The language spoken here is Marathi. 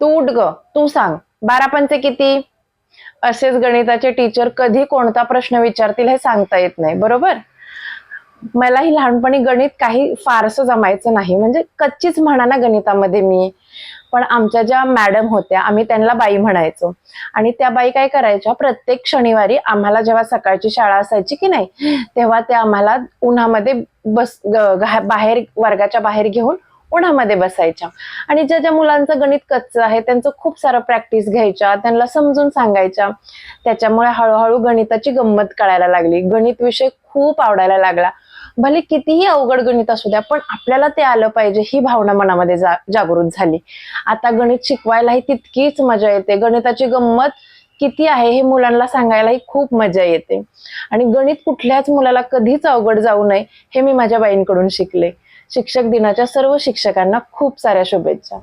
तू उठ ग, तू सांग 12 पंचे किती. असेच गणिताचे टीचर कधी कोणता प्रश्न विचारतील हे सांगता येत नाही, बरोबर. मलाही लहानपणी गणित काही फारसं जमायचं नाही, म्हणजे कच्चीच म्हणा ना गणितामध्ये मी. पण आमच्या ज्या मॅडम होत्या आम्ही त्यांना बाई म्हणायचो. आणि त्या बाई काय करायच्या, प्रत्येक शनिवारी आम्हाला जेव्हा सकाळची शाळा असायची की नाही, तेव्हा त्या आम्हाला उन्हामध्ये बाहेर, वर्गाच्या बाहेर घेऊन उन्हामध्ये बसायच्या. आणि ज्या ज्या मुलांचं गणित कच्चं आहे त्यांचं खूप सारं प्रॅक्टिस घ्यायच्या, त्यांना समजून सांगायच्या. त्याच्यामुळे हळूहळू गणिताची गंमत कळायला लागली, गणित विषय खूप आवडायला लागला. भले कितीही अवघड गणित असू द्या, पण आपल्याला ते आलं पाहिजे ही भावना मनामध्ये जागृत झाली. आता गणित शिकवायलाही तितकीच मजा येते, गणिताची गंमत किती आहे हे मुलांना सांगायलाही खूप मजा येते. आणि गणित कुठल्याच मुलाला कधीच अवघड जाऊ नये हे मी माझ्या बाईंकडून शिकले. शिक्षक दिनाच्या सर्व शिक्षकांना खूप साऱ्या शुभेच्छा.